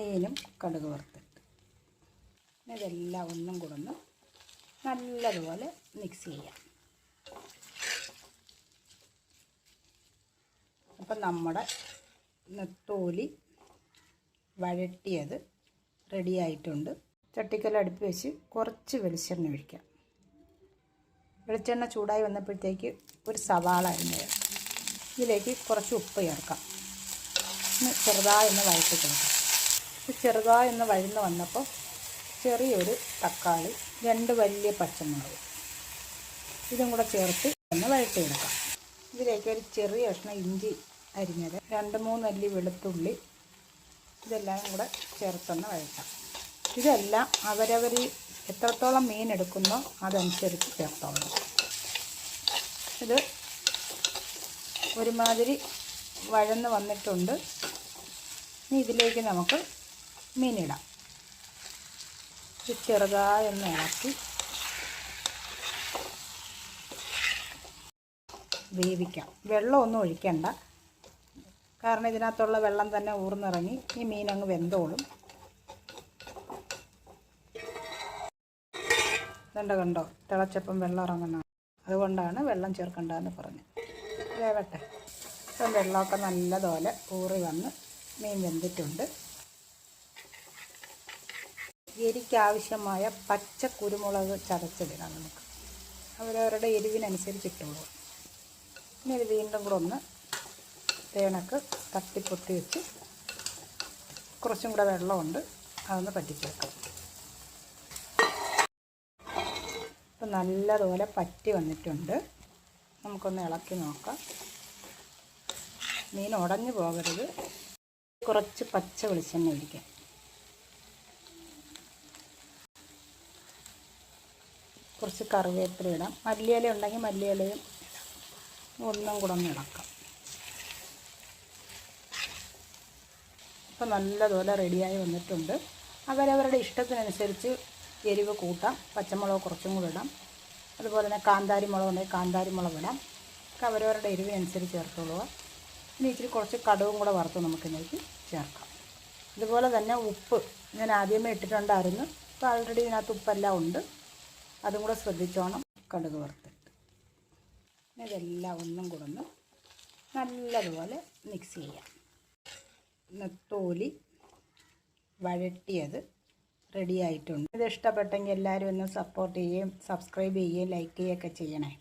മീനും കടുക് വറുത്തിട്ട് ഇതെല്ലാം ഒന്നും കൂടെ ഒന്ന് നല്ലതുപോലെ മിക്സ് ചെയ്യാം. അപ്പം നമ്മുടെ നെത്തോലി വഴട്ടിയത് റെഡിയായിട്ടുണ്ട്. ചട്ടിക്കൽ അടുപ്പ് വെച്ച് കുറച്ച് വെളിച്ചെണ്ണ ഒഴിക്കാം. വെളിച്ചെണ്ണ ചൂടായി വന്നപ്പോഴത്തേക്ക് ഒരു സവാള അരിഞ്ഞത്, ഇതിലേക്ക് കുറച്ച് ഉപ്പ് ചേർക്കാം. ചെറുതായൊന്ന് വഴറ്റി കൊടുക്കാം. ചെറുതായൊന്ന് വഴന്ന് വന്നപ്പോൾ ചെറിയൊരു തക്കാളി, 2 വലിയ പച്ചമുളക് ഇതും കൂടെ ചേർത്ത് ഒന്ന് വഴറ്റിയെടുക്കാം. ഇതിലേക്ക് ഒരു ചെറിയ കഷ്ണം ഇഞ്ചി അരിഞ്ഞത്, 2-3 അല്ലി വെളുത്തുള്ളി ഇതെല്ലാം കൂടെ ചേർത്തൊന്ന് വഴറ്റാം. ഇതെല്ലാം അവരവർ എത്രത്തോളം മീൻ എടുക്കുന്നോ അതനുസരിച്ച് ചേർത്തോളണം. ഇത് ഒരുമാതിരി വഴന്ന് വന്നിട്ടുണ്ട്. ഇനി ഇതിലേക്ക് നമുക്ക് മീനിടാം. ഇത് ചെറുതായൊന്ന് ഇളക്കി വേവിക്കാം. വെള്ളമൊന്നും ഒഴിക്കണ്ട, കാരണം ഇതിനകത്തുള്ള വെള്ളം തന്നെ ഊർന്നിറങ്ങി ഈ മീനങ്ങ് വെന്തോളും. കണ്ടോ തിളച്ചപ്പം വെള്ളം ഇറങ്ങണം, അതുകൊണ്ടാണ് വെള്ളം ചേർക്കണ്ടെന്ന് പറഞ്ഞത്. വേവട്ടെ. ഇപ്പം വെള്ളമൊക്കെ നല്ലതുപോലെ ഊറി വന്ന് മീൻ വെന്തിട്ടുണ്ട്. എരിക്കാവശ്യമായ പച്ച കുരുമുളക് ചതച്ചിടാം നമുക്ക്. അവരവരുടെ എരിവിനനുസരിച്ച് ഇട്ടോളൂ. ഇനി ഇത് വീണ്ടും കൂടെ ഒന്ന് തേനക്ക് തട്ടിപ്പൊട്ടി വെച്ച് കുറച്ചും കൂടെ വെള്ളമുണ്ട്, അതൊന്ന് പറ്റിച്ചേക്കാം. ഇപ്പം നല്ലതുപോലെ പറ്റി വന്നിട്ടുണ്ട്. നമുക്കൊന്ന് ഇളക്കി നോക്കാം. മീൻ ഉടഞ്ഞു പോകരുത്. കുറച്ച് പച്ച വെളിച്ചെണ്ണ ഒഴിക്കാം. കുറച്ച് കറിവേപ്പില ഇടാം. മല്ലിയില ഉണ്ടെങ്കിൽ മല്ലിയിലയും ഒന്നും കൂടെ ഒന്ന് ഇളക്കാം. ഇപ്പം നല്ലതുപോലെ റെഡിയായി വന്നിട്ടുണ്ട്. അവരവരുടെ ഇഷ്ടത്തിനനുസരിച്ച് എരിവ് കൂട്ടാം. പച്ചമുളക് കുറച്ചും കൂടെ ഇടാം. അതുപോലെ തന്നെ കാന്താരി മുളക് ഉണ്ടെങ്കിൽ കാന്താരി മുളക് ഇടാം. ഒക്കെ അവരവരുടെ എരിവിനനുസരിച്ച് ചേർത്തോളുക. ഇനി ഇച്ചിരി കുറച്ച് കടുകും കൂടെ വറുത്ത് നമുക്കിതിലേക്ക് ചേർക്കാം. അതുപോലെ തന്നെ ഉപ്പ് ഞാൻ ആദ്യമേ ഇട്ടിട്ടുണ്ടായിരുന്നു. ഇപ്പോൾ ആൾറെഡി ഇതിനകത്ത് ഉപ്പെല്ലാം ഉണ്ട്, അതും കൂടെ ശ്രദ്ധിച്ചോണം. കടുക് വറുത്തിട്ട് ഇതെല്ലാം ഒന്നും കൂടെ ഒന്ന് നല്ലതുപോലെ മിക്സ് ചെയ്യാം. നെത്തോലി വഴട്ടിയത് റെഡിയായിട്ടുണ്ട്. ഇത് ഇഷ്ടപ്പെട്ടെങ്കിൽ എല്ലാവരും ഒന്ന് സപ്പോർട്ട് ചെയ്യുകയും സബ്സ്ക്രൈബ് ചെയ്യുകയും ലൈക്ക് ചെയ്യുകയൊക്കെ ചെയ്യണേ.